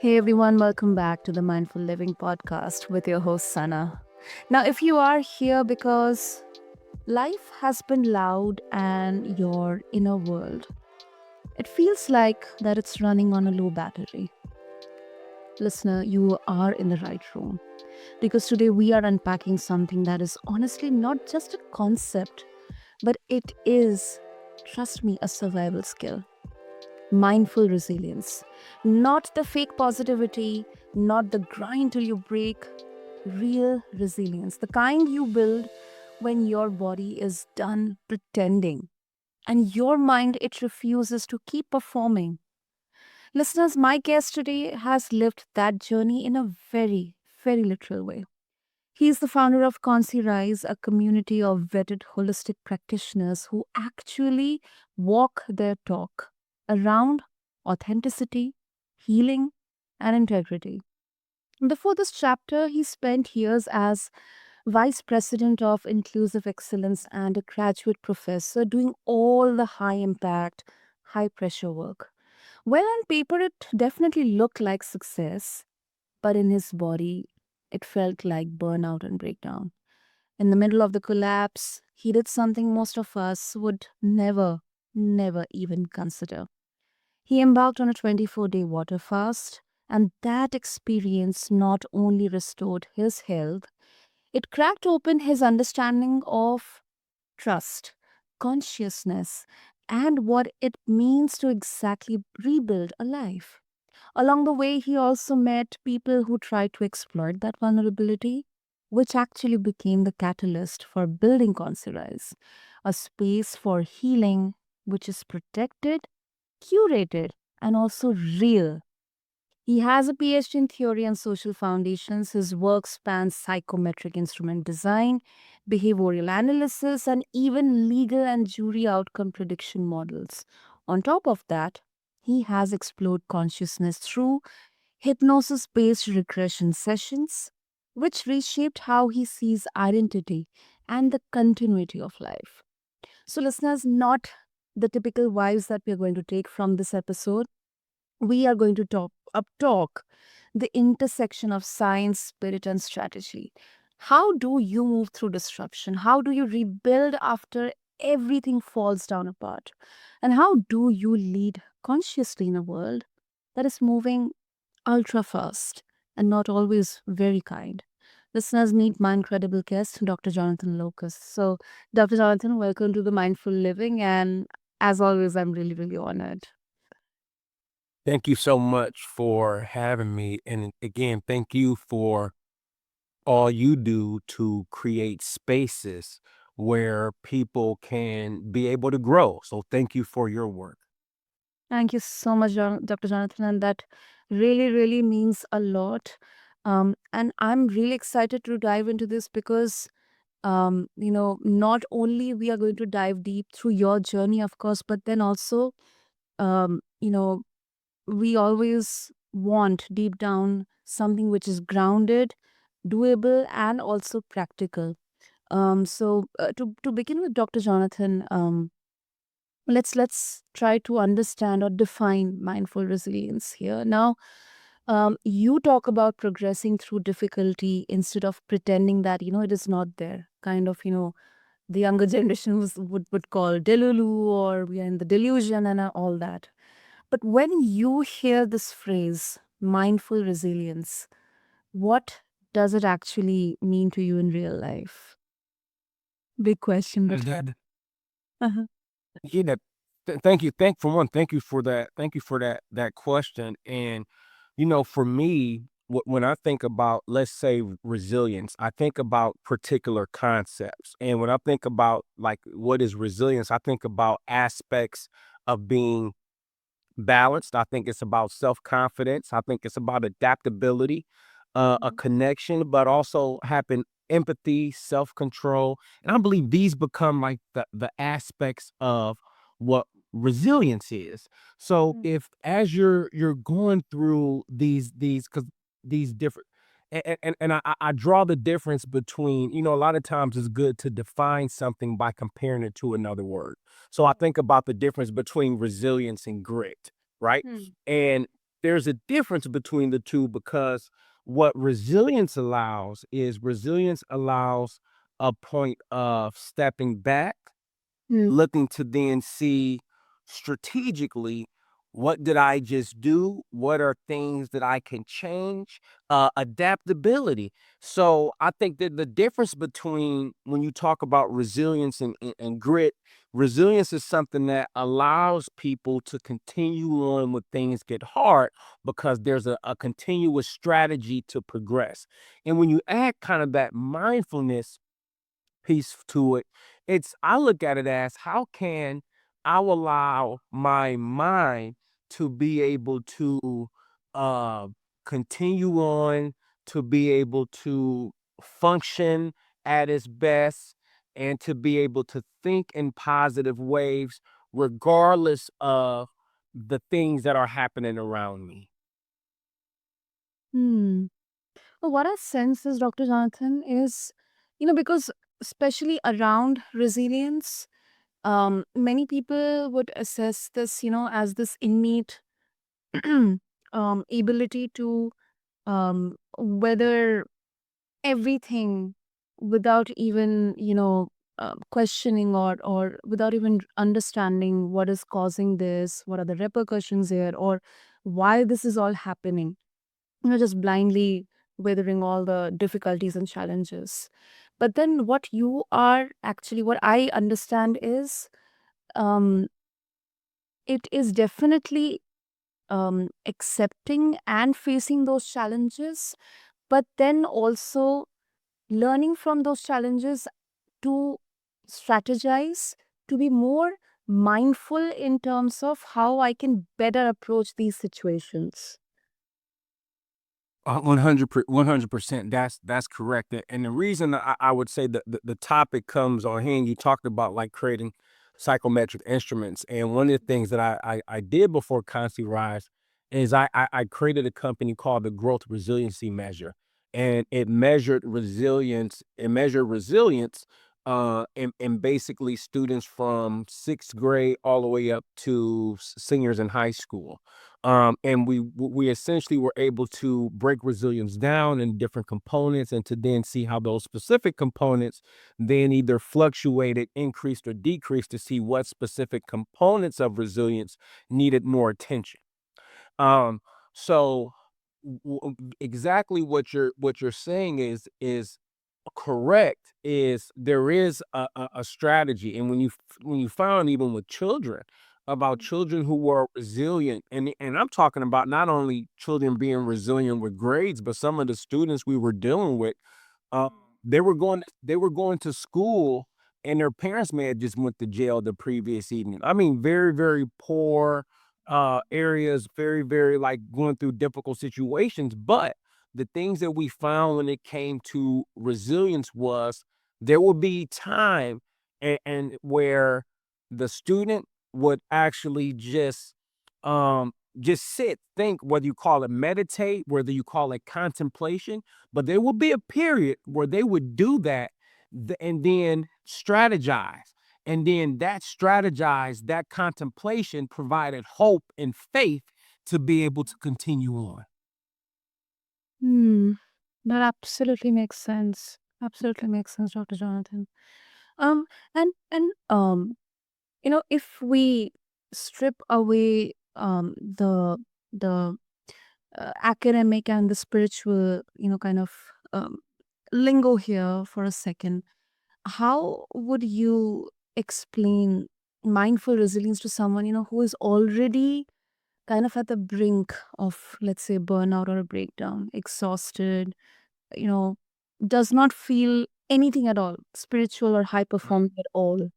Hey everyone, welcome back to the Mindful Living podcast with your host Sana. Now, if you are here because life has been loud and your inner world, it feels like that it's running on a low battery. Listener, you are in the right room because today we are unpacking something that is honestly not just a concept, but it is, trust me, a survival skill. Mindful resilience. Not the fake positivity, not the grind till you break, real resilience. The kind you build when your body is done pretending and your mind it refuses to keep performing. Listeners, my guest today has lived that journey in a very literal way. He is the founder of ConsciRise, a community of vetted holistic practitioners who actually walk their talk around authenticity, healing, and integrity. Before this chapter, he spent years as vice president of inclusive excellence and a graduate professor doing all the high impact, high pressure work. Well, on paper, it definitely looked like success, but in his body, it felt like burnout and breakdown. In the middle of the collapse, he did something most of us would never even consider. He embarked on a 24-day water fast, and that experience not only restored his health, it cracked open his understanding of trust, consciousness, and what it means to exactly rebuild a life. Along the way, he also met people who tried to exploit that vulnerability, which actually became the catalyst for building ConsciRise, a space for healing which is protected, curated, and also real. He has a PhD in theory and social foundations. His work spans psychometric instrument design, behavioral analysis, and even legal and jury outcome prediction models. On top of that, he has explored consciousness through hypnosis based regression sessions, which reshaped how he sees identity and the continuity of life. So, listeners, not the typical vibes that we are going to take from this episode. We are going to talk the intersection of science, spirit, and strategy. How do you move through disruption? How do you rebuild after everything falls down apart? And how do you lead consciously in a world that is moving ultra fast and not always very kind? Listeners, meet my incredible guest, Dr. Jonathan Locust. So, Dr. Jonathan, welcome to the Mindful Living. And as always, I'm really honored. Thank you so much for having me. And again, thank you for all you do to create spaces where people can be able to grow. So thank you for your work. Thank you so much, Dr. Jonathan. And that really means a lot. And I'm really excited to dive into this because, not only we are going to dive deep through your journey, of course, but then also, um, you know, we always want deep down something which is grounded, doable, and also practical. To begin with, Dr. Jonathan, let's try to understand or define mindful resilience here. Now, you talk about progressing through difficulty instead of pretending that it is not there. Kind of the younger generations would call delulu, or we are in the delusion and all that. But when you hear this phrase, mindful resilience, what does it actually mean to you in real life? Big question, but That, uh-huh. yeah, thank you. Thank you for that. Thank you for that question. And for me, when I think about, let's say, resilience, I think about particular concepts. And when I think about like what is resilience, I think about aspects of being balanced. I think it's about self-confidence. I think it's about adaptability, a connection, but also having empathy, self-control. And I believe these become like the aspects of what resilience is. So Mm. if as you're going through these because these different and I draw the difference between, a lot of times it's good to define something by comparing it to another word. So I think about the difference between resilience and grit, right? Hmm. And there's a difference between the two because what resilience allows a point of stepping back, Hmm. looking to then see strategically, what did I just do? What are things that I can change? Adaptability. So I think that the difference between when you talk about resilience and grit, resilience is something that allows people to continue on when things get hard because there's a continuous strategy to progress. And when you add kind of that mindfulness piece to it. I look at it as how can I allow my mind to be able to uh, continue on, to be able to function at its best, and to be able to think in positive ways, regardless of the things that are happening around me. Hmm. Well, what I sense is, Dr. Jonathan, is, because especially around resilience, many people would assess this, as this innate ability to weather everything without even, questioning, or without even understanding what is causing this, what are the repercussions here, or why this is all happening, just blindly weathering all the difficulties and challenges. But then what I understand is, um, it is definitely accepting and facing those challenges, but then also learning from those challenges to strategize, to be more mindful in terms of how I can better approach these situations. 100%. That's correct. And the reason I would say that the topic comes on hand, you talked about like creating psychometric instruments. And one of the things that I did before ConsciRise is I created a company called the Growth Resiliency Measure. And it measured resilience in basically students from sixth grade all the way up to seniors in high school. And we essentially were able to break resilience down in different components and to then see how those specific components then either fluctuated, increased, or decreased to see what specific components of resilience needed more attention. Um, so exactly what you're saying is correct. Is there is a strategy, and when you found even with children about children who were resilient, and I'm talking about not only children being resilient with grades, but some of the students we were dealing with, uh, they were going to school, and their parents may have just went to jail the previous evening. I mean, very, very poor, areas, very, very, like, going through difficult situations, but the things that we found when it came to resilience was there would be time and where the student would actually just sit, think, whether you call it meditate, whether you call it contemplation, but there will be a period where they would do that and then strategize. And then that contemplation provided hope and faith to be able to continue on. Hmm. That absolutely makes sense. Absolutely makes sense, Dr. Jonathan. Um, and if we strip away the academic and the spiritual, kind of um, lingo here for a second, how would you explain mindful resilience to someone, who is already kind of at the brink of, let's say, burnout or a breakdown, exhausted, you know, does not feel anything at all, spiritual or high performing at all?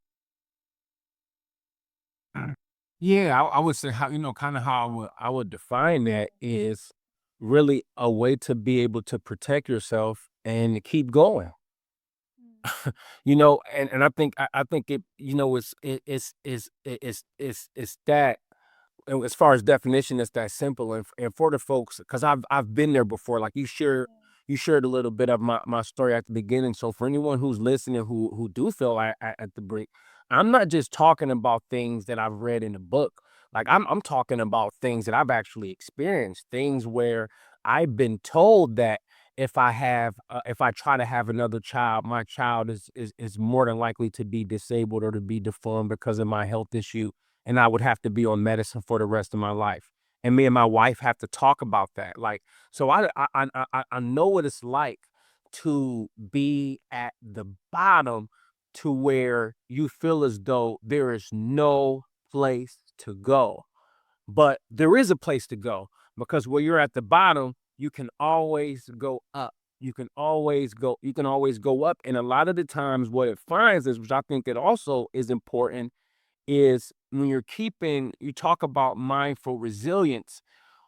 Mm. Yeah, I would say kind of how I would define that is really a way to be able to protect yourself and keep going. And I think it's that. And as far as definition, it's that simple. And for the folks, because I've been there before. Like you shared a little bit of my story at the beginning. So for anyone who's listening who do feel at the brink, I'm not just talking about things that I've read in a book, Like I'm talking about things that I've actually experienced, things where I've been told that if I try to have another child, my child is more than likely to be disabled or to be deformed because of my health issue, and I would have to be on medicine for the rest of my life. And me and my wife have to talk about that. Like, so I know what it's like to be at the bottom, to where you feel as though there is no place to go. But there is a place to go, because where you're at the bottom, you can always go up. You can always go up. And a lot of the times what it finds is, which I think it also is important, is when you talk about mindful resilience,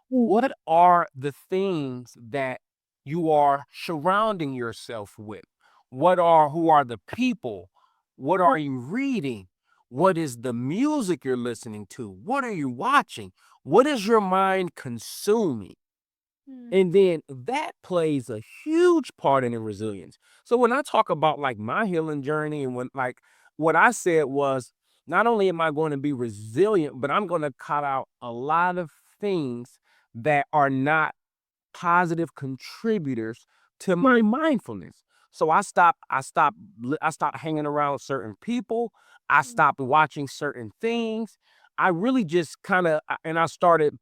what are the things that you are surrounding yourself with? Who are the people? What are you reading? What is the music you're listening to? What are you watching? What is your mind consuming? Mm. And then that plays a huge part in the resilience. So when I talk about like my healing journey, and when like what I said was, not only am I going to be resilient, but I'm going to cut out a lot of things that are not positive contributors to my mindfulness. So I stopped hanging around certain people. I stopped watching certain things. I really just kind of, and I started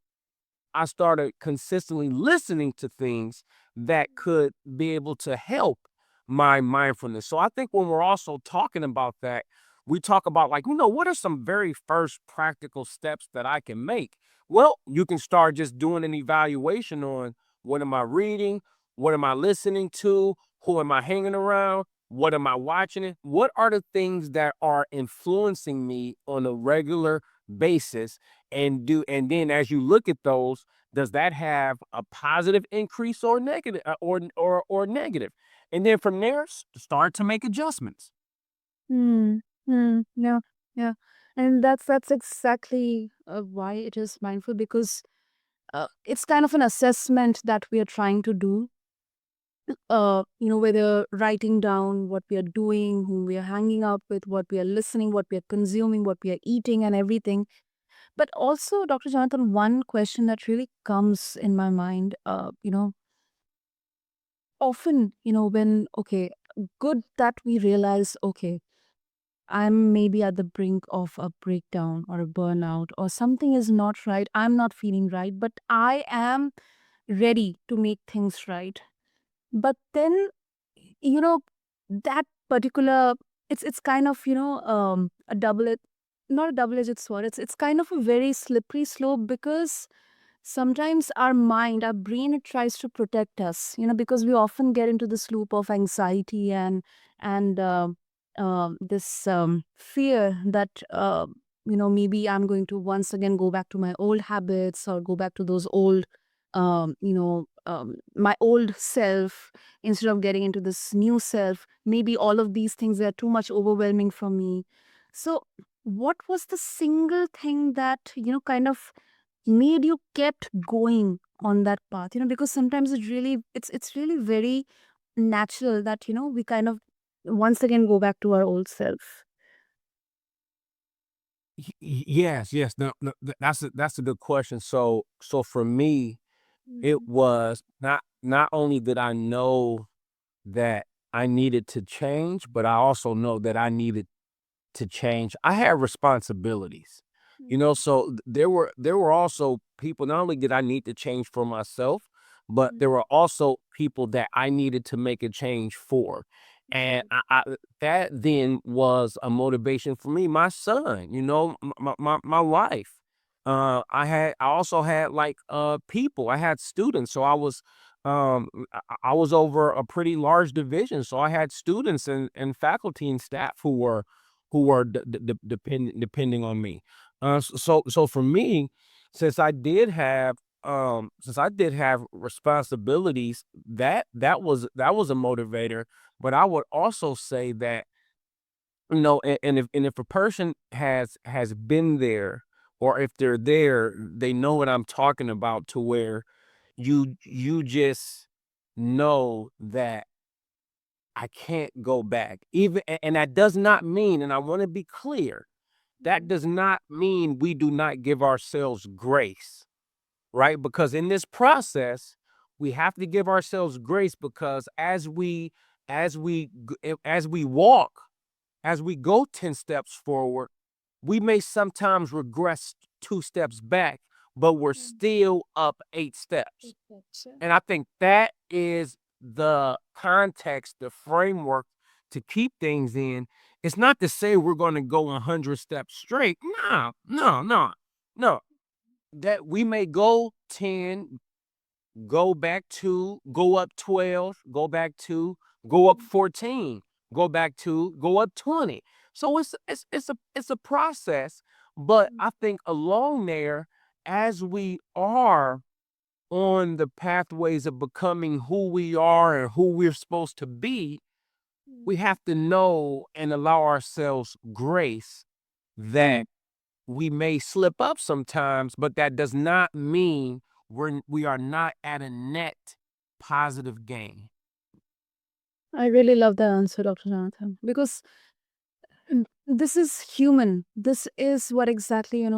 consistently listening to things that could be able to help my mindfulness. So I think when we're also talking about that, we talk about, like, what are some very first practical steps that I can make? Well, you can start just doing an evaluation on, what am I reading? What am I listening to? Who am I hanging around? What am I watching? What are the things that are influencing me on a regular basis? And then as you look at those, does that have a positive increase or negative, or negative? And then from there, start to make adjustments. Hmm. Hmm. Yeah. Yeah. And that's exactly why it is mindful, because it's kind of an assessment that we are trying to do. Whether writing down what we are doing, whom we are hanging out with, what we are listening, what we are consuming, what we are eating, and everything. But also, Dr. Jonathan, one question that really comes in my mind, often, okay, good that we realize, okay, I'm maybe at the brink of a breakdown or a burnout, or something is not right. I'm not feeling right, but I am ready to make things right. But then, you know, that particular, it's kind of, a not a double-edged sword. It's kind of a very slippery slope, because sometimes our mind, our brain, it tries to protect us, because we often get into this loop of anxiety and this fear that maybe I'm going to once again go back to my old habits, or go back to those old my old self, instead of getting into this new self. Maybe all of these things are too much overwhelming for me. So what was the single thing that kind of made you kept going on that path? Because sometimes it's really very natural that we kind of once again go back to our old self. Yes, yes. No, no, that's a good question. So for me, it Mhm. was not only did I know that I needed to change, but I also know that I needed to change. I had responsibilities, Mhm. so there were also people. Not only did I need to change for myself, but there were also people that I needed to make a change for. And Mhm. that then was a motivation for me. My son, my wife. I also had, like, people. I had students, so I was over a pretty large division, so I had students and faculty and staff who are depending on me. So for me, since I did have responsibilities, that was a motivator. But I would also say that, and if a person has been there, or if they're there, they know what I'm talking about, to where you just know that I can't go back. Even and that does not mean, and I want to be clear, that does not mean we do not give ourselves grace, right? Because in this process, we have to give ourselves grace because as we walk, as we go 10 steps forward, we may sometimes regress 2 steps back, but we're still up 8 steps. And I think that is the context, the framework to keep things in. It's not to say we're going to go 100 steps straight. No, no, no, no. That we may go 10, go back 2, go up 12, go back 2, go up 14, go back 2, go up 20. So it's a process, but I think along there, as we are on the pathways of becoming who we are and who we're supposed to be, we have to know and allow ourselves grace that we may slip up sometimes, but that does not mean we are not at a net positive gain. I really love that answer, Dr. Jonathan, because this is human. This is what exactly,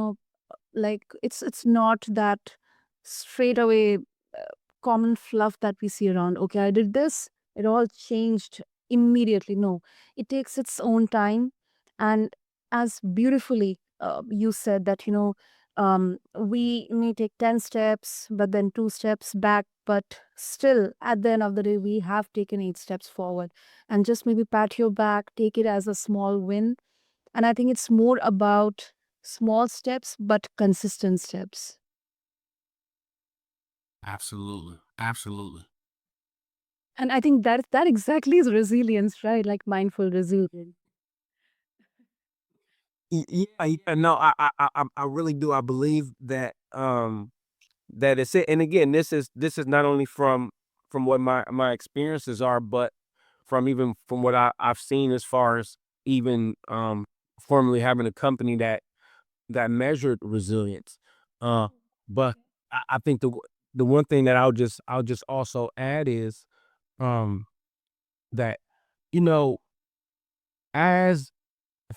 like it's not that straight away common fluff that we see around. Okay, I did this, it all changed immediately. No, it takes its own time. And as beautifully you said that, we may take 10 steps, but then 2 steps back, but still at the end of the day, we have taken 8 steps forward. And just maybe pat your back, take it as a small win. And I think it's more about small steps, but consistent steps. Absolutely. Absolutely. And I think that exactly is resilience, right? Like mindful resilience. Yeah, yeah, no, I really do. I believe that that it's it. And again, this is not only from what my experiences are, but from even from what I've seen as far as even formerly having a company that measured resilience. Uh, but I think the one thing that I'll just also add is um that you know as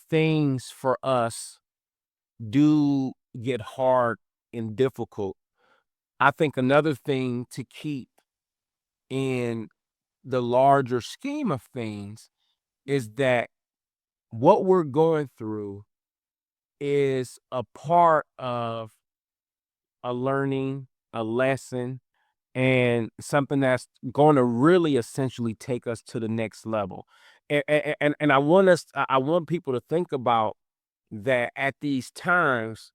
things for us do get hard and difficult, I think another thing to keep in the larger scheme of things is that what we're going through is a part of a learning, a lesson, and something that's going to really essentially take us to the next level. And I want people to think about that at these times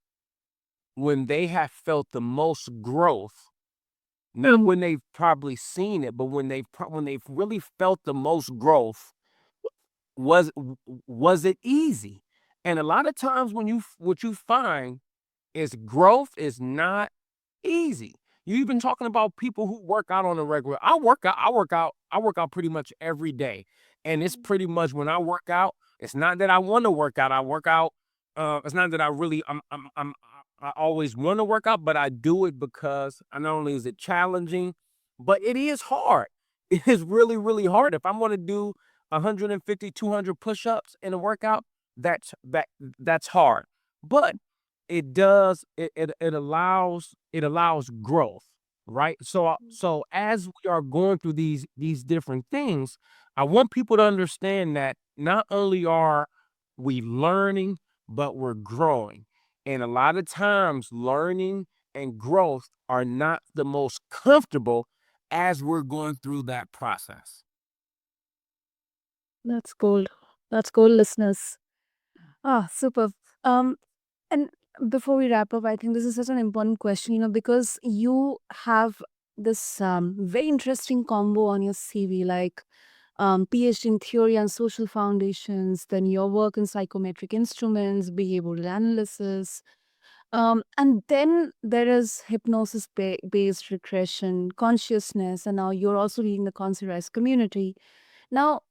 when they have felt the most growth, not when they've probably seen it, but when they've really felt the most growth, was it easy? And a lot of times when what you find is growth is not easy. You even talking about people who work out on a regular. I work out pretty much every day. And it's pretty much when I work out, it's not that I want to work out. I work out. It's not that I really I always want to work out, but I do it because I not only is it challenging, but it is hard. It is really, really hard. If I'm going to do 150, 200 push-ups in a workout, that's hard. But it allows growth, right? So as we are going through these different things, I want people to understand that not only are we learning, but we're growing. And a lot of times learning and growth are not the most comfortable as we're going through that process. That's gold. That's gold, listeners. Ah, super. Um, and before we wrap up, I think this is such an important question, because you have this very interesting combo on your CV, like PhD in theory and social foundations, then your work in psychometric instruments, behavioral analysis, and then there is hypnosis based regression, consciousness, and now you're also leading the ConsciRise community. Now,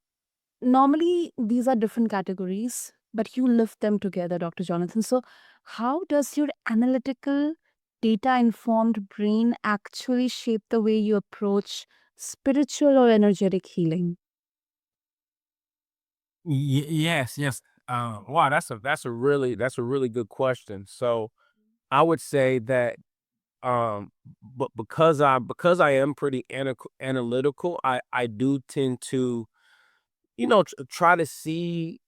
normally these are different categories, but you lift them together, Dr. Jonathan. So, how does your analytical, data informed brain actually shape the way you approach spiritual or energetic healing? Yes, yes. Wow, that's a really good question. So I would say that but because I am pretty analytical, I do tend to try to see.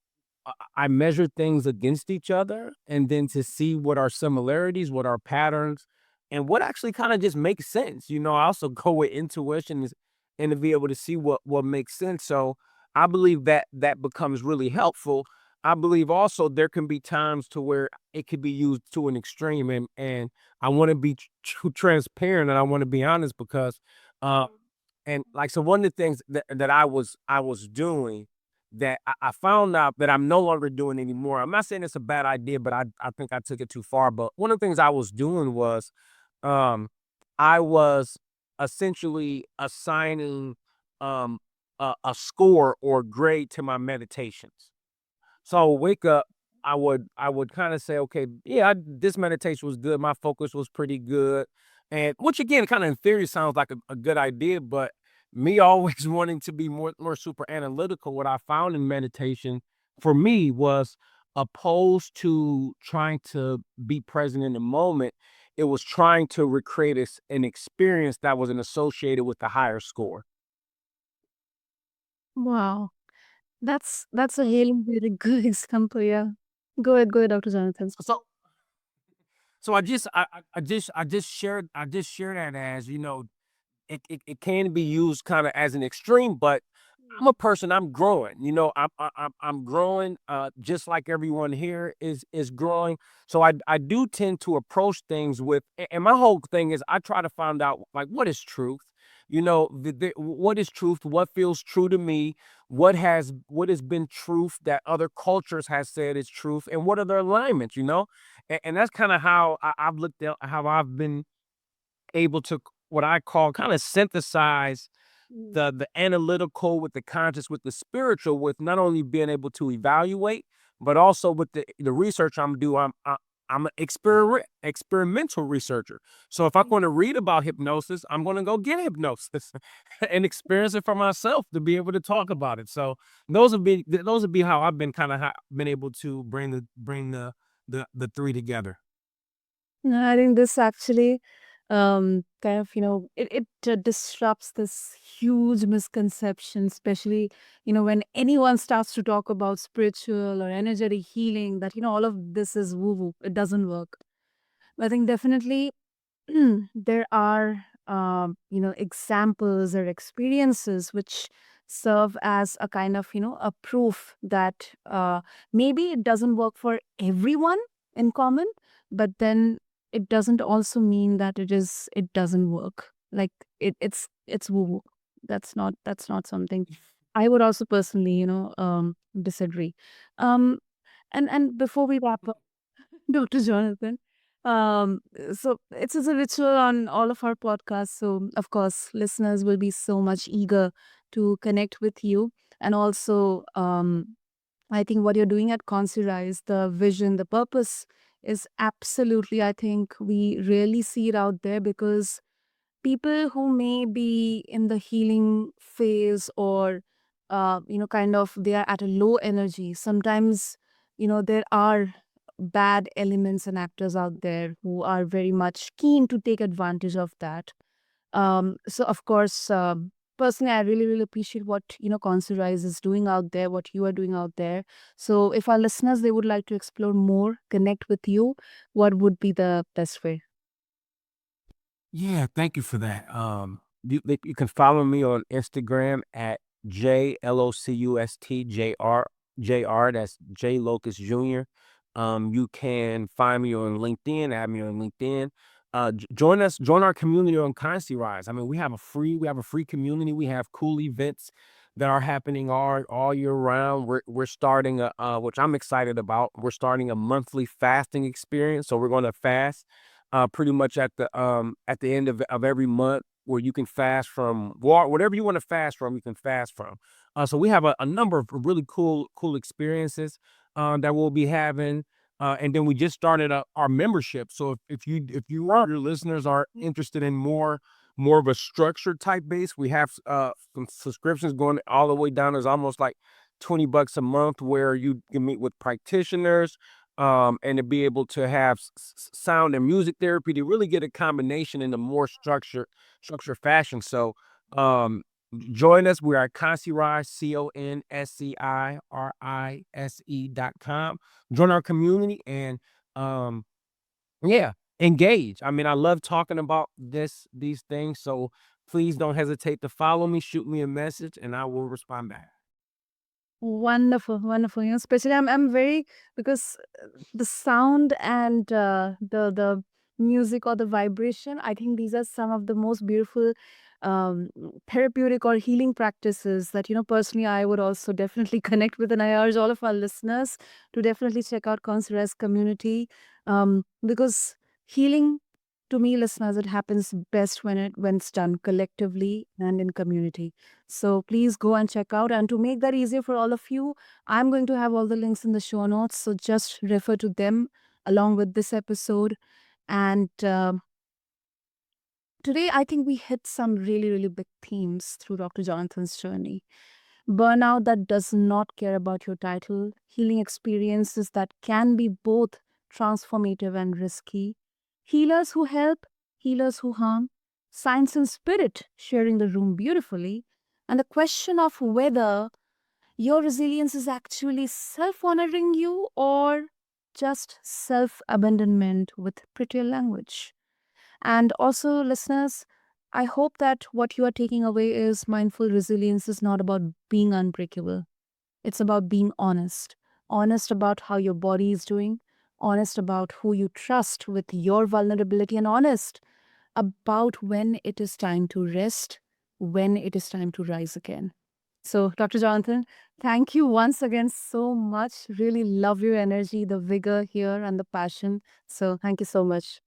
I measure things against each other, and then to see what are similarities, what are patterns, and what actually kind of just makes sense. I also go with intuition and to be able to see what makes sense. So I believe that that becomes really helpful. I believe also there can be times to where it could be used to an extreme, and I want to be transparent, and I want to be honest because uh and like so one of the things that I was doing that I found out that I'm no longer doing anymore. I'm not saying it's a bad idea, but I think I took it too far. But one of the things I was doing was um I was essentially assigning um a score or grade to my meditations. So I would wake up, I would kind of say, okay, yeah, this meditation was good. My focus was pretty good. And which again, kind of in theory sounds like a good idea, but me always wanting to be more super analytical, what I found in meditation for me was opposed to trying to be present in the moment, it was trying to recreate an experience that wasn't associated with the higher score. Wow. That's a really very good example, yeah. Go ahead, Dr. Jonathan. So I just share that as it can be used kind of as an extreme, but I'm a person. I'm growing. I'm growing. Just like everyone here is growing. So I do tend to approach things with, and my whole thing is I try to find out like what is truth. What is truth? What feels true to me? What has been truth that other cultures has said is truth, and what are their alignments? And that's kind of how I've looked at how I've been able to what I call kind of synthesize Mm. the analytical with the conscious with the spiritual with not only being able to evaluate but also with the research I'm do I'm an experimental researcher. So if I'm going to read about hypnosis, I'm going to go get hypnosis and experience it for myself to be able to talk about it. So those would be how I've been kind of been able to bring the three together. No, I think this actually kind of, it disrupts this huge misconception, especially, when anyone starts to talk about spiritual or energetic healing, that, all of this is woo woo. It doesn't work. I think definitely there are examples or experiences which serve as a kind of a proof that maybe it doesn't work for everyone in common, but then it doesn't also mean that it doesn't work, like it's woo woo. That's not something I would also personally disagree. um and before we wrap up, Dr. Jonathan. So it's a ritual on all of our podcasts. So of course, listeners will be so much eager to connect with you. And also, I think what you're doing at ConsciRise, the vision, the purpose is absolutely, I think we really see it out there, because people who may be in the healing phase, or kind of they are at a low energy, sometimes there are bad elements and actors out there who are very much keen to take advantage of that. So of course, personally, I really really appreciate what ConsciRise is doing out there, what you are doing out there. So if our listeners, they would like to explore more, connect with you, what would be the best way? Yeah, thank you for that. You can follow me on Instagram at JLOCUSTJR. That's J Locust Jr. You can find me on LinkedIn, add me on LinkedIn. Join our community on ConsciRise. I mean, we have a free community. We have cool events that are happening all year round. We're starting which I'm excited about. We're starting a monthly fasting experience. So we're going to fast pretty much at the end of every month, where you can fast from whatever you want to fast from, you can fast from. So we have a number of really cool experiences that we'll be having. And then we just started our membership. So your listeners are interested in more of a structured type base, we have some subscriptions going all the way down. There's almost like $20 a month where you can meet with practitioners, and to be able to have sound and music therapy to really get a combination in a more structured fashion. So, um, join us. We are at ConsciRise, ConsciRise.com. Join our community and, um, yeah, engage. I mean, I love talking about these things. So please don't hesitate to follow me, shoot me a message, and I will respond back. Wonderful, wonderful. Especially I'm very because the sound and the music or the vibration. I think these are some of the most beautiful therapeutic or healing practices that personally I would also definitely connect with, and I urge all of our listeners to definitely check out ConsciRise community because healing. To me, listeners, it happens best when it's done collectively and in community. So please go and check out. And to make that easier for all of you, I'm going to have all the links in the show notes. So just refer to them along with this episode. And today, I think we hit some really, really big themes through Dr. Jonathan's journey. Burnout that does not care about your title, healing experiences that can be both transformative and risky, healers who help, healers who harm, science and spirit sharing the room beautifully, and the question of whether your resilience is actually self honoring you or just self abandonment with prettier language. And also, listeners, I hope that what you are taking away is mindful resilience is not about being unbreakable. It's about being honest. Honest about how your body is doing, honest about who you trust with your vulnerability, and honest about when it is time to rest, when it is time to rise again. So, Dr. Jonathan, thank you once again so much. Really love your energy, the vigor here, and the passion. So, thank you so much.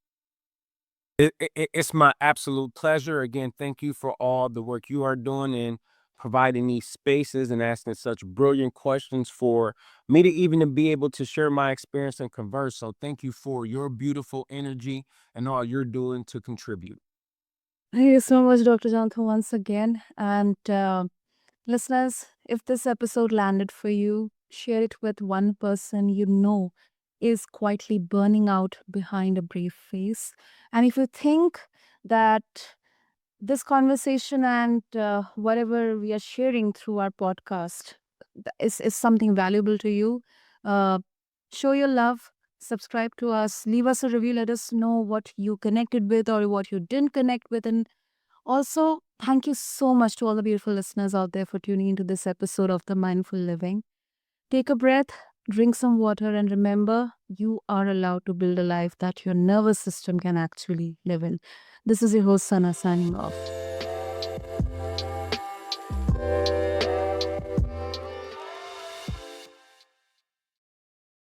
It's my absolute pleasure. Again, thank you for all the work you are doing in providing these spaces and asking such brilliant questions for me to even to be able to share my experience and converse. So thank you for your beautiful energy and all you're doing to contribute. Thank you so much, Dr. Jonathan, once again. And listeners, if this episode landed for you, share it with one person you know is quietly burning out behind a brave face. And if you think that this conversation and whatever we are sharing through our podcast is something valuable to you, uh, show your love, subscribe to us, leave us a review, let us know what you connected with or what you didn't connect with. And also, thank you so much to all the beautiful listeners out there for tuning into this episode of The Mindful Living. Take a breath, drink some water, and remember you are allowed to build a life that your nervous system can actually live in. This is your host, Sana, signing off.